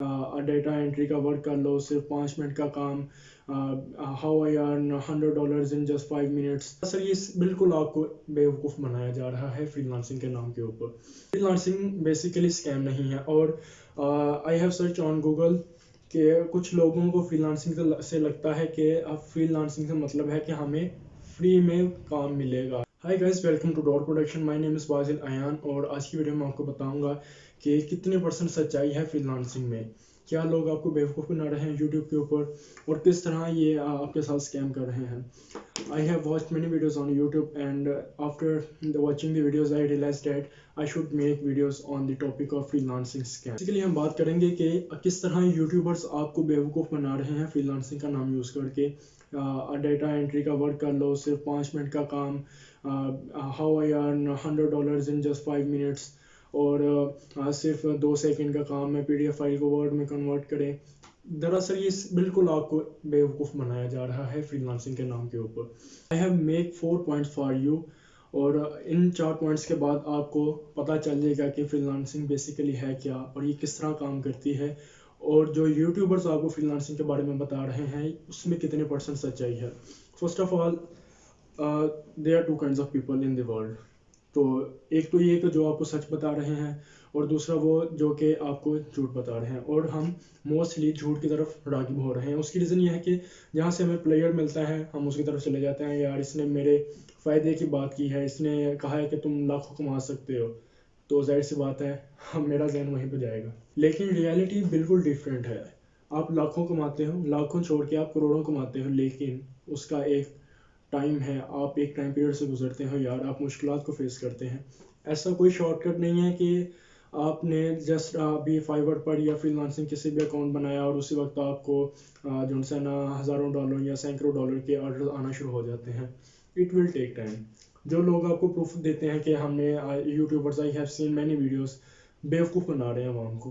Data entry का work कर लो, सिर्फ 5 मिनट का काम, how I earn $100 in just 5 minutes. Sir ये बिल्कुल आपको बेवकूफ़ बनाया जा रहा है फ्रीलांसिंग के नाम के ऊपर। फ्रीलांसिंग बेसिकली स्कैम नहीं है। और I have search on Google कि कुछ लोगों को फ्रीलांसिंग से लगता है कि अब फ्रीलांसिंग से मतलब है कि हमें फ्री में काम मिलेगा। Hi guys, welcome to dot production. My name is Basil Ayan और आज की वीडियो में आपको बताऊंगा कि कितने परसेंट सच्चाई है फ्रीलांसिंग में। क्या लोग आपको बेवकूफ़ बना रहे हैं यूट्यूब के ऊपर और किस तरह ये आपके साथ स्कैम कर रहे हैं। I have watched many videos on YouTube and after watching the videos I realized that I should make videos on the topic of freelancing scam। Basically हम बात करेंगे कि किस तरह यूट्यूबर्स आपको बेवकूफ़ बना रहे हैं फ्रीलांसिंग का नाम यूज़ करके। डेटा एंट्री का वर्क कर लो, सिर्फ 5 मिनट का काम, how I earn $100 in just 5 minutes, और सिर्फ 2 सेकंड का काम है PDF फाइल को वर्ड में कन्वर्ट करें। दरअसल ये बिल्कुल आपको बेवकूफ़ बनाया जा रहा है फ्रीलांसिंग के नाम के ऊपर। I have make 4 points for you और इन 4 पॉइंट्स के बाद आपको पता चल जाएगा कि फ्रीलांसिंग बेसिकली है क्या और ये किस तरह काम करती है, और जो यूट्यूबर्स आपको फ्रीलांसिंग के बारे में बता रहे हैं उसमें कितने परसेंट सच्चाई है। First of all, there are 2 kinds of people in the world. तो एक तो ये कि जो आपको सच बता रहे हैं और दूसरा वो जो कि आपको झूठ बता रहे हैं, और हम मोस्टली झूठ की तरफ राग़िब हो रहे हैं। उसकी रीज़न ये है कि जहाँ से हमें प्लेयर मिलता है हम उसकी तरफ चले जाते हैं। यार इसने मेरे फ़ायदे की बात की है, इसने कहा है कि तुम लाखों कमा सकते हो, तो जाहिर सी बात है हम मेरा जहन वहीं पर जाएगा। लेकिन रियलिटी बिल्कुल डिफरेंट है। आप लाखों कमाते हो, लाखों छोड़ के आप करोड़ों कमाते हो, लेकिन उसका एक टाइम है, आप एक टाइम पीरियड से गुजरते हो यार, आप मुश्किलात को फेस करते हैं। ऐसा कोई शॉर्टकट नहीं है कि आपने जस्ट अभी फाइवर पर या फ्रीलांसिंग किसी भी अकाउंट बनाया और उसी वक्त आपको जो है ना हज़ारों डॉलर या सैकड़ों डॉलर के ऑर्डर आना शुरू हो जाते हैं। It will take time. जो लोग आपको प्रूफ देते हैं कि हमने YouTubers, I have seen many videos, बेवकूफ़ बना रहे हैं आवाम को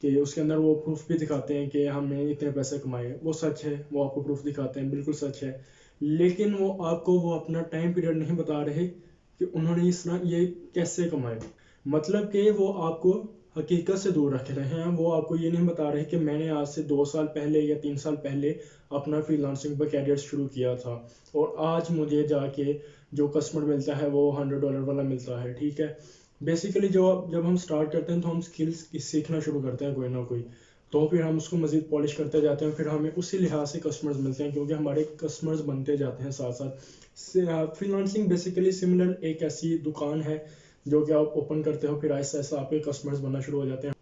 कि उसके अंदर वो प्रूफ भी दिखाते हैं कि हमने इतने पैसे कमाए। वो सच है, वो आपको प्रूफ दिखाते हैं, बिल्कुल सच है, लेकिन वो आपको वो अपना टाइम पीरियड नहीं बता रहे कि उन्होंने इस तरह ये कैसे कमाए। मतलब कि वो आपको हकीकत से दूर रख रहे हैं। वो आपको ये नहीं बता रहे कि मैंने आज से 2 साल पहले या 3 साल पहले अपना फ्रीलांसिंग पर कैरियर शुरू किया था और आज मुझे जाके जो कस्टमर मिलता है वो $100 वाला मिलता है। ठीक है, बेसिकली जब हम स्टार्ट करते हैं तो हम स्किल्स सीखना शुरू करते हैं कोई ना कोई, तो फिर हम उसको मज़ीद पॉलिश करते जाते हैं, फिर हमें उसी लिहाज से कस्टमर्स मिलते हैं क्योंकि हमारे कस्टमर्स बनते जाते हैं साथ साथ। फ्रीलांसिंग बेसिकली सिमिलर एक ऐसी दुकान है जो कि आप ओपन करते हो, फिर आहिस्ता आहिस्ता आपके कस्टमर्स बनना शुरू हो जाते हैं।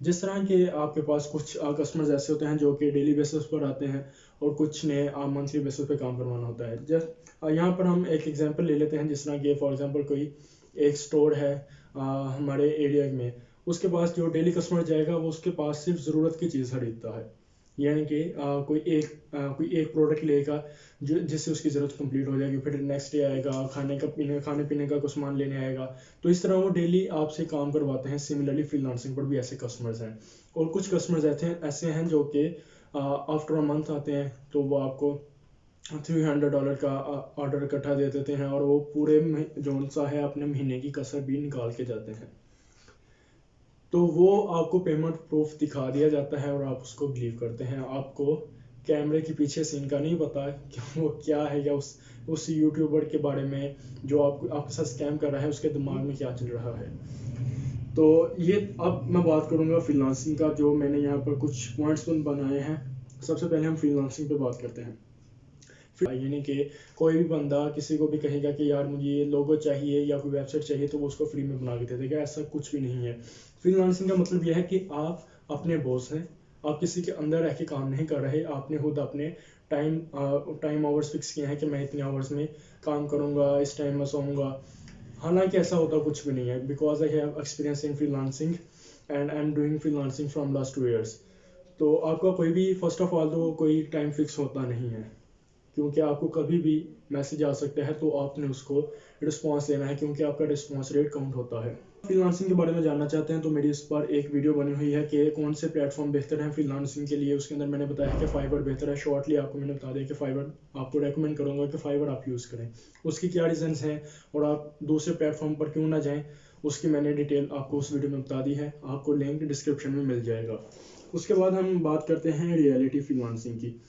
जिस तरह के आपके पास कुछ कस्टमर्स ऐसे होते हैं जो कि डेली बेसिस पर आते हैं और कुछ ने मंथली बेसिस पे काम करवाना होता है। जस्ट यहाँ पर हम एक एग्जांपल ले लेते हैं, जिस तरह कि फॉर एग्जांपल कोई एक स्टोर है हमारे एरिया में, उसके पास जो डेली कस्टमर जाएगा वो उसके पास सिर्फ ज़रूरत की चीज़ खरीदता है। यानी कि कोई एक प्रोडक्ट लेगा जो जिससे उसकी ज़रूरत कंप्लीट हो जाएगी, फिर नेक्स्ट डे आएगा खाने पीने का कुछ सामान लेने आएगा। तो इस तरह वो डेली आपसे काम करवाते हैं। सिमिलरली फ्रीलांसिंग पर भी ऐसे कस्टमर्स हैं, और कुछ कस्टमर्स ऐसे हैं जो कि आफ्टर अ मंथ आते हैं तो वो आपको $300 का ऑर्डर इकट्ठा दे देते हैं और वो पूरे जो सा है अपने महीने की कसर भी निकाल के जाते हैं। तो वो आपको पेमेंट प्रूफ दिखा दिया जाता है और आप उसको बिलीव करते हैं। आपको कैमरे के पीछे सीन का नहीं पता कि वो क्या है, या उस यूट्यूबर के बारे में जो आपके साथ स्कैम कर रहा है उसके दिमाग में क्या चल रहा है। तो ये अब मैं बात करूँगा फ्रीलांसिंग का, जो मैंने यहाँ पर कुछ पॉइंट्स बनाए हैं। सबसे पहले हम फ्रीलांसिंग पे बात करते हैं। यानी कि कोई भी बंदा किसी को भी कहेगा कि यार मुझे ये लोगो चाहिए या कोई वेबसाइट चाहिए तो वो उसको फ्री में बना के दे देगा। ऐसा कुछ भी नहीं है। फ्रीलांसिंग का मतलब यह है कि आप अपने बॉस हैं, आप किसी के अंदर रह के काम नहीं कर रहे। आपने खुद अपने टाइम आवर्स फिक्स किए हैं कि मैं इतने आवर्स में काम करूँगा, इस टाइम में सोऊंगा। हालांकि ऐसा होता कुछ भी नहीं है, because I have experience in freelancing and I am doing freelancing from last 2 years। तो आपका कोई भी फर्स्ट ऑफ ऑल तो कोई टाइम फिक्स होता नहीं है, क्योंकि आपको कभी भी मैसेज आ सकता है तो आपने उसको रिस्पॉन्स देना है, क्योंकि आपका रिस्पॉन्स रेट काउंट होता है। फ्रीलांसिंग के बारे में जानना चाहते हैं तो मेरी इस पर एक वीडियो बनी हुई है कि कौन से प्लेटफॉर्म बेहतर हैं फ्रीलांसिंग के लिए। उसके अंदर मैंने बताया कि फाइवर बेहतर है। शॉर्टली आपको मैंने बता दिया कि फाइवर आपको रेकमेंड करूँगा कि फाइवर आप यूज़ करें। उसकी क्या रीजंस हैं और आप दूसरे प्लेटफॉर्म पर क्यों ना जाएँ, उसकी मैंने डिटेल आपको उस वीडियो में बता दी है। आपको लिंक डिस्क्रिप्शन में मिल जाएगा। उसके बाद हम बात करते हैं रियलिटी फ्रीलांसिंग की।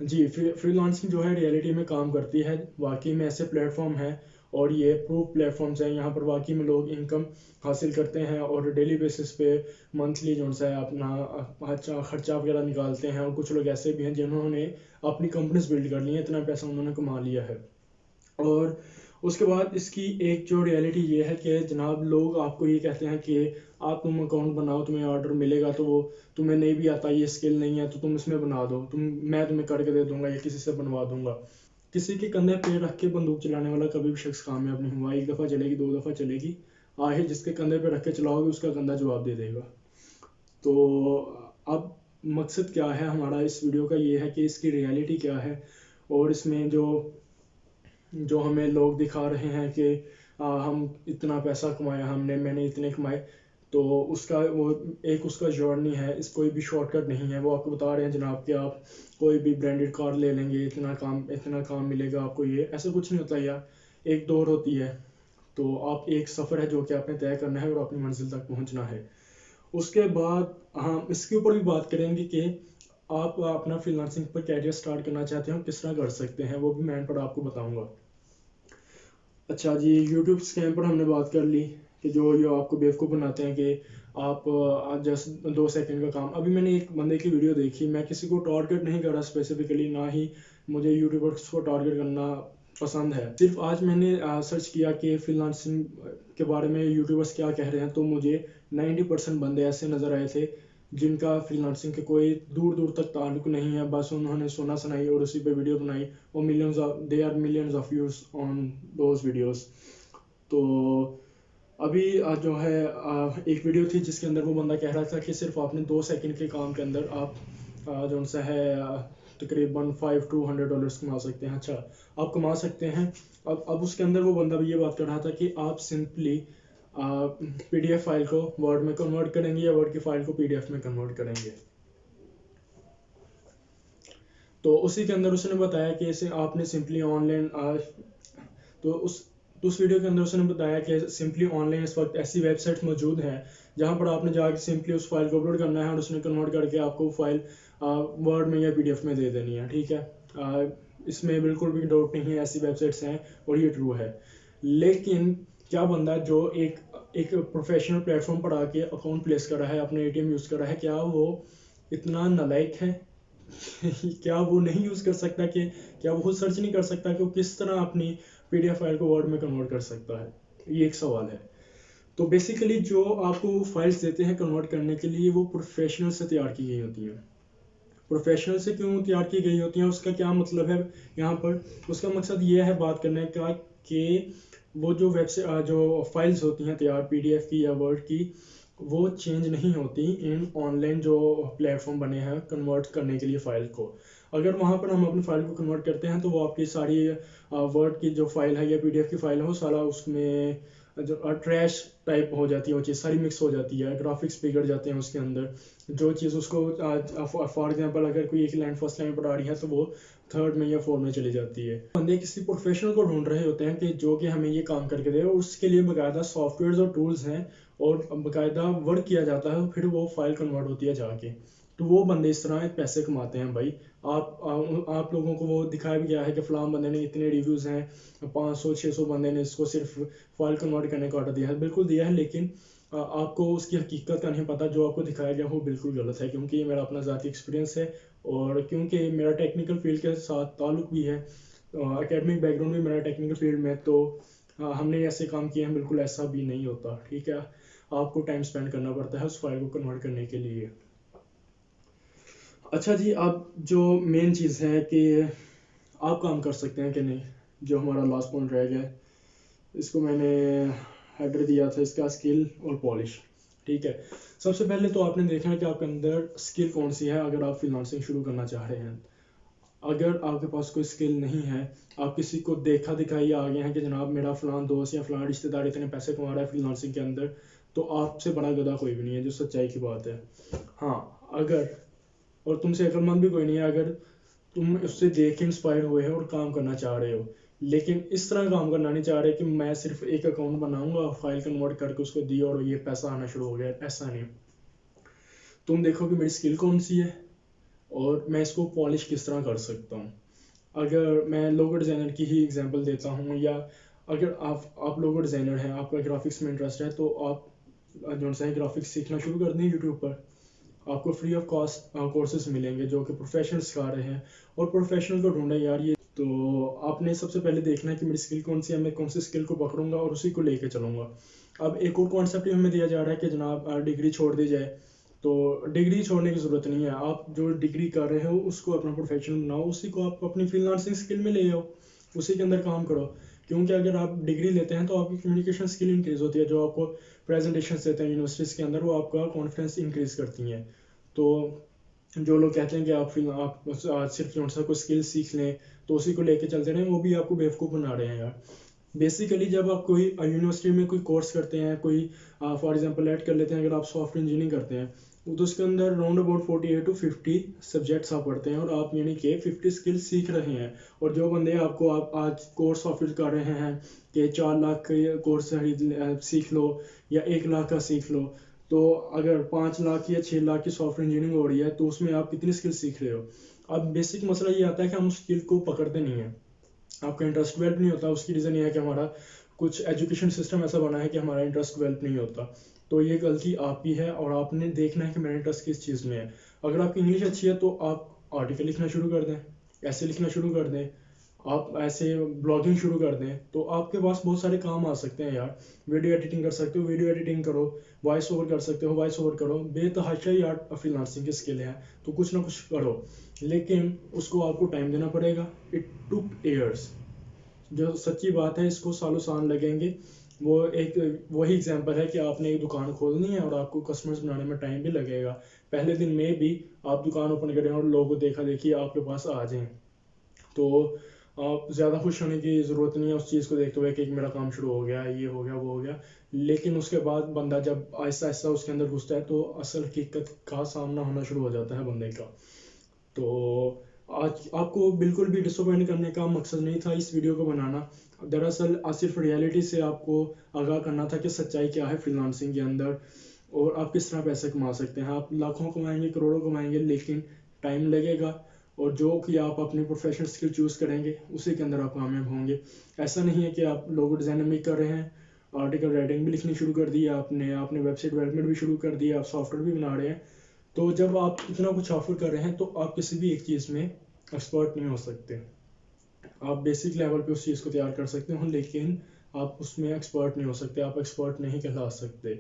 जी, फ्रीलांसिंग जो है रियलिटी में काम करती है। वाकई में ऐसे प्लेटफॉर्म हैं और ये प्रूव प्लेटफॉर्म्स हैं, यहाँ पर वाकई में लोग इनकम हासिल करते हैं और डेली बेसिस पे मंथली जो है अपना खर्चा वगैरह निकालते हैं। और कुछ लोग ऐसे भी हैं जिन्होंने अपनी कंपनीज बिल्ड कर ली हैं, इतना पैसा उन्होंने कमा लिया है। और उसके बाद इसकी एक जो रियलिटी ये है कि जनाब लोग आपको ये कहते हैं कि आप तुम अकाउंट बनाओ, तुम्हें ऑर्डर मिलेगा, तो वो तुम्हें नहीं भी आता, ये स्किल नहीं है तो तुम इसमें बना दो, मैं तुम्हें करके दे दूंगा या किसी से बनवा दूंगा। किसी के कंधे पे रख के बंदूक चलाने वाला कभी भी शख्स कामयाब नहीं हुआ। एक दफ़ा चलेगी, दो दफ़ा चलेगी, आखिर जिसके कंधे पे रख के चलाओगे उसका कंधा जवाब दे देगा। तो अब मकसद क्या है हमारा इस वीडियो का, ये है कि इसकी रियलिटी क्या है और इसमें जो जो हमें लोग दिखा रहे हैं कि हम इतना पैसा कमाया, मैंने इतने कमाए, तो उसका वो एक उसका जर्नी है, इस कोई भी शॉर्टकट नहीं है। वो आपको बता रहे हैं जनाब कि आप कोई भी ब्रांडेड कार ले लेंगे, इतना काम मिलेगा आपको, ये ऐसा कुछ नहीं होता यार। एक दौर होती है, तो आप एक सफ़र है जो कि आपने तय करना है और अपनी मंजिल तक पहुंचना है। उसके बाद हम इसके ऊपर भी बात करेंगे कि आप अपना फ्रीलांसिंग पर कैरियर स्टार्ट करना चाहते हो, किस तरह कर सकते हैं, वो भी मैं पर आपको बताऊंगा। अच्छा जी, यूट्यूब स्कैम पर हमने बात कर ली कि जो ये आपको बेवकूफ़ बनाते हैं कि आप जस्ट 2 सेकंड का काम। अभी मैंने एक बंदे की वीडियो देखी, मैं किसी को टारगेट नहीं कर रहा स्पेसिफिकली, ना ही मुझे यूट्यूबर्स को टारगेट करना पसंद है। सिर्फ आज मैंने सर्च किया कि फ्रीलांसिंग के बारे में यूट्यूबर्स क्या कह रहे हैं, तो मुझे 90% बंदे ऐसे नज़र आए थे जिनका फ्रीलांसिंग के कोई दूर दूर तक ताल्लुक नहीं है, बस उन्होंने सुना सुनाई और उसी पे वीडियो बनाई और they are millions of views on those videos. तो अभी जो है एक वीडियो थी जिसके अंदर वो बंदा कह रहा था कि सिर्फ आपने 2 सेकंड के काम के अंदर आप जो सा है तकरीबन $500 कमा सकते हैं। अच्छा, आप कमा सकते हैं। अब उसके अंदर वो बंदा भी ये बात कर रहा था कि आप सिंपली PDF फाइल को वर्ड में कन्वर्ट करेंगे या वर्ड की फाइल को PDF में कन्वर्ट करेंगे। तो उसी के अंदर उसने बताया कि इसे आपने सिंपली ऑनलाइन तो उस वीडियो के अंदर उसने बताया कि सिंपली ऑनलाइन इस वक्त ऐसी वेबसाइट मौजूद हैं जहां पर आपने जाकर सिंपली उस फाइल को अपलोड करना है और उसने कन्वर्ट करके आपको फाइल वर्ड में या PDF में दे देनी है। ठीक है, इसमें बिल्कुल भी डाउट नहीं है, ऐसी वेबसाइट्स हैं और ये ट्रू है। लेकिन क्या बंदा जो एक प्रोफेशनल प्लेटफॉर्म पर आके अकाउंट प्लेस कर रहा है, अपने ATM यूज़ कर रहा है, क्या वो इतना नालायक है क्या वो नहीं यूज़ कर सकता, कि क्या वो खुद सर्च नहीं कर सकता कि वो किस तरह अपनी PDF फाइल को वर्ड में कन्वर्ट कर सकता है? ये एक सवाल है। तो बेसिकली जो आपको फाइल्स देते हैं कन्वर्ट करने के लिए, वो प्रोफेशनल से तैयार की गई होती हैं। प्रोफेशनल से क्यों तैयार की गई होती हैं, उसका क्या मतलब है यहाँ पर? उसका मकसद ये है बात करने का कि वो जो वेबसाइट जो फाइल्स होती हैं तैयार PDF की या वर्ड की, वो चेंज नहीं होती इन ऑनलाइन जो प्लेटफॉर्म बने हैं कन्वर्ट करने के लिए फ़ाइल को। अगर वहाँ पर हम अपनी फ़ाइल को कन्वर्ट करते हैं तो वो आपकी सारी वर्ड की जो फाइल है या PDF की फाइल है, वो सारा उसमें जो ट्रैश टाइप हो जाती है, वो चीज़ सारी मिक्स हो जाती है, ग्राफिक्स बिगड़ जाते हैं उसके अंदर। जो चीज़ उसको फॉर एग्जांपल अगर कोई एक लाइन फर्स्ट लाइन पर आ रही है तो वो थर्ड में या फोर्थ में चली जाती है। बंदे किसी प्रोफेशनल को ढूंढ रहे होते हैं कि जो कि हमें ये काम करके दे, और उसके लिए बाकायदा सॉफ्टवेयर और टूल्स हैं और बाकायदा वर्क किया जाता है, फिर वो फाइल कन्वर्ट होती है जाके। तो वो बंदे इस तरह पैसे कमाते हैं भाई। आप लोगों को वो दिखाया भी गया है कि फ़लाँ बंदे ने इतने रिव्यूज़ हैं, 500-600 बंदे ने इसको सिर्फ फाइल कन्वर्ट करने का ऑर्डर दिया है। बिल्कुल दिया है, लेकिन आपको उसकी हकीकत का नहीं पता। जो आपको दिखाया गया वो बिल्कुल गलत है, क्योंकि ये मेरा अपना ज़ाती एक्सपीरियंस है और क्योंकि मेरा टेक्निकल फील्ड के साथ ताल्लुक़ भी है, एकेडमिक बैकग्राउंड भी मेरा टेक्निकल फील्ड में, तो हमने ऐसे काम किए हैं। बिल्कुल ऐसा भी नहीं होता, ठीक है। आपको टाइम स्पेंड करना पड़ता है उस फाइल को कन्वर्ट करने के लिए। अच्छा जी, अब जो मेन चीज़ है कि आप काम कर सकते हैं कि नहीं, जो हमारा लास्ट पॉइंट रह गया, इसको मैंने हेडर दिया था इसका, स्किल और पॉलिश। ठीक है, सबसे पहले तो आपने देखना है कि आपके अंदर स्किल कौन सी है अगर आप फ्रीलांसिंग शुरू करना चाह रहे हैं। अगर आपके पास कोई स्किल नहीं है, आप किसी को देखा दिखाई आ गए हैं कि जनाब मेरा फ़लाँ दोस्त या फ़लाँ रिश्तेदार इतने पैसे कमा रहा है फ्रीलांसिंग के अंदर, तो आपसे बड़ा गधा कोई भी नहीं है, जो सच्चाई की बात है। हाँ, अगर और तुमसे अक्लमंद भी कोई नहीं है अगर तुम उससे देख के इंस्पायर हुए हो और काम करना चाह रहे हो, लेकिन इस तरह काम करना नहीं चाह रहे कि मैं सिर्फ एक अकाउंट बनाऊंगा, फाइल कन्वर्ट करके उसको दी और ये पैसा आना शुरू हो गया, ऐसा नहीं। तुम देखो कि मेरी स्किल कौन सी है और मैं इसको पॉलिश किस तरह कर सकता हूँ। अगर मैं लोगो डिज़ाइनर की ही एग्जांपल देता हूँ, या अगर आप लोगो डिज़ाइनर हैं, आपका ग्राफिक्स में इंटरेस्ट है, तो आप जो है ग्राफिक्स सीखना शुरू कर दें यूट्यूब पर। आपको फ्री ऑफ कॉस्ट कोर्सेज मिलेंगे जो कि प्रोफेशनल सिखा रहे हैं, और प्रोफेशनल को ढूंढें यार। ये तो आपने सबसे पहले देखना है कि मेरी स्किल कौन सी है, मैं कौन सी स्किल को पकड़ूंगा और उसी को लेके चलूंगा। अब एक और कॉन्सेप्ट हमें दिया जा रहा है कि जनाब डिग्री छोड़ दी जाए, तो डिग्री छोड़ने की ज़रूरत नहीं है। आप जो डिग्री कर रहे हो उसको अपना प्रोफेशन बनाओ, उसी को आप अपनी फ्रीलांसिंग स्किल में ले आओ, उसी के अंदर काम करो। क्योंकि अगर आप डिग्री लेते हैं तो आपकी कम्युनिकेशन स्किल इंक्रीज़ होती है, जो आपको प्रेजेंटेशन देते हैं यूनिवर्सिटीज़ के अंदर, वो आपका कॉन्फिडेंस इंक्रीज़ करती हैं। तो जो लोग कहते हैं कि आप सिर्फ जो सा कोई स्किल सीख लें तो उसी को लेके चलते रहें, वो भी आपको बेवकूफ़ बना रहे हैं यार। बेसिकली जब आप कोई यूनिवर्सिटी में कोई कोर्स करते हैं, कोई फॉर एग्जांपल ऐड कर लेते हैं, अगर आप सॉफ्टवेयर इंजीनियरिंग करते हैं तो उसके अंदर राउंड अबाउट 48 to 50 सब्जेक्ट्स आप पढ़ते हैं, और आप यानी कि 50 स्किल्स सीख रहे हैं। और जो बंदे आपको आप आज कोर्स ऑफर कर रहे हैं कि 4 लाख का कोर्स सीख लो या 1 लाख का सीख लो, तो अगर 5 लाख या 6 लाख की सॉफ्टवेयर इंजीनियरिंग हो रही है तो उसमें आप कितनी स्किल सीख रहे हो। अब बेसिक मसला ये आता है कि हम उस स्किल को पकड़ते नहीं हैं, आपका इंटरेस्ट डेवलप नहीं होता। उसकी रीज़न ये है कि हमारा कुछ एजुकेशन सिस्टम ऐसा बना है कि हमारा इंटरेस्ट डेवलप नहीं होता। तो ये गलती आपकी है, और आपने देखना है कि मेरा इंटरेस्ट किस चीज़ में है। अगर आपकी इंग्लिश अच्छी है तो आप आर्टिकल लिखना शुरू कर दें, ऐसे लिखना शुरू कर दें, आप ऐसे ब्लॉगिंग शुरू कर दें, तो आपके पास बहुत सारे काम आ सकते हैं यार। वीडियो एडिटिंग कर सकते हो, वीडियो एडिटिंग करो, वॉइस ओवर कर सकते हो, वॉइस ओवर करो। बेतहाशा ही आर्ट फ्रीलांसिंग की स्किल है, तो कुछ ना कुछ करो, लेकिन उसको आपको टाइम देना पड़ेगा। इट टुक ईयर्स, जो सच्ची बात है, इसको सालों साल लगेंगे। वो एक वही एग्जांपल है कि आपने एक दुकान खोलनी है और आपको कस्टमर्स बनाने में टाइम भी लगेगा। पहले दिन में भी आप दुकान ओपन करें और लोगों को देखा देखी आपके पास आ जाएं, तो आप ज़्यादा खुश होने की ज़रूरत नहीं है उस चीज़ को देखते हुए कि मेरा काम शुरू हो गया, ये हो गया, वो हो गया। लेकिन उसके बाद बंदा जब आहिस्ता आहिस्ता उसके अंदर घुसता है तो असल हकीकत का सामना होना शुरू हो जाता है बंदे का। तो आज आपको बिल्कुल भी डिसअपॉइंट करने का मकसद नहीं था इस वीडियो को बनाना। दरअसल आज सिर्फ रियलिटी से आपको आगाह करना था कि सच्चाई क्या है फ्रीलांसिंग के अंदर, और आप किस तरह पैसे कमा सकते हैं। आप लाखों कमाएंगे, करोड़ों कमाएंगे, लेकिन टाइम लगेगा, और जो कि आप अपनी प्रोफेशनल स्किल चूज़ करेंगे उसी के अंदर आप कामयाब होंगे। ऐसा नहीं है कि आप लोगो डिज़ाइनिंग भी कर रहे हैं, आर्टिकल राइटिंग भी लिखनी शुरू कर दी है आपने, आपने वेबसाइट डेवलपमेंट भी शुरू कर दी है, आप सॉफ्टवेयर भी बना रहे हैं। तो जब आप इतना कुछ ऑफर कर रहे हैं तो आप किसी भी एक चीज़ में एक्सपर्ट नहीं हो सकते। आप बेसिक लेवल पे उस चीज़ को तैयार कर सकते हो, लेकिन आप उसमें एक्सपर्ट नहीं हो सकते, आप एक्सपर्ट नहीं कहला सकते।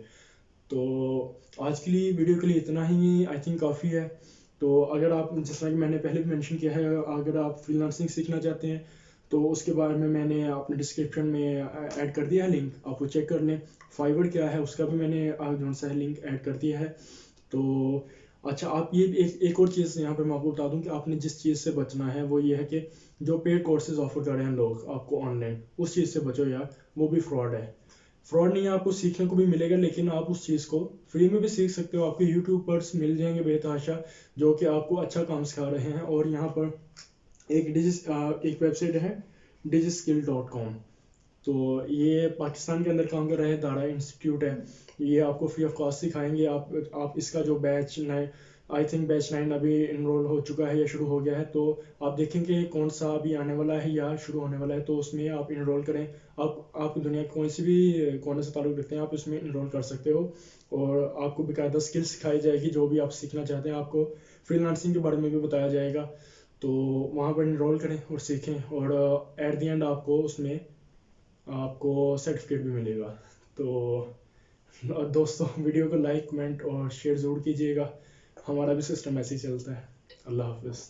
तो आज के लिए वीडियो के लिए इतना ही आई थिंक काफ़ी है। तो अगर आप, जिस तरह कि मैंने पहले भी मेंशन किया है, अगर आप फ्रीलांसिंग सीखना चाहते हैं तो उसके बारे में मैंने अपने डिस्क्रिप्शन में ऐड कर दिया है लिंक, आप वो चेक कर लें। फाइवर क्या है उसका भी मैंने जो सा लिंक ऐड कर दिया है। तो अच्छा, आप ये एक और चीज़ यहाँ पे मैं आपको बता दूँ कि आपने जिस चीज़ से बचना है वो ये है कि जो पेड कोर्सेज ऑफर कर रहे हैं लोग आपको ऑनलाइन, उस चीज़ से बचो यार, वो भी फ्रॉड है। फ्रॉड नहीं है, आपको सीखने को भी मिलेगा, लेकिन आप उस चीज़ को फ्री में भी सीख सकते हो। आपके यूट्यूबर्स मिल जाएंगे बेतहाशा जो कि आपको अच्छा काम सिखा रहे हैं। और यहाँ पर एक वेबसाइट है digiskill.com, तो ये पाकिस्तान के अंदर काम कर रहा है, दारा इंस्टीट्यूट है। ये आपको फ्री ऑफ कॉस्ट सिखाएंगे। आप इसका जो बैच 9, आई थिंक बैच 9 अभी इनरोल हो चुका है या शुरू हो गया है, तो आप देखेंगे कौन सा अभी आने वाला है या शुरू होने वाला है, तो उसमें आप इनरोल करें। आप दुनिया के कोई सी भी कोने से ताल्लुक़ रखते हैं, आप इसमें इनरोल कर सकते हो, और आपको बाकायदा स्किल सिखाई जाएगी जो भी आप सीखना चाहते हैं। आपको फ्रीलांसिंग के बारे में भी बताया जाएगा, तो वहाँ पर इनरोल करें और सीखें, और एट द एंड आपको उसमें आपको सर्टिफिकेट भी मिलेगा। तो दोस्तों, वीडियो को लाइक, कमेंट और शेयर ज़रूर कीजिएगा। हमारा भी सिस्टम ऐसे ही चलता है। अल्लाह हाफिज़।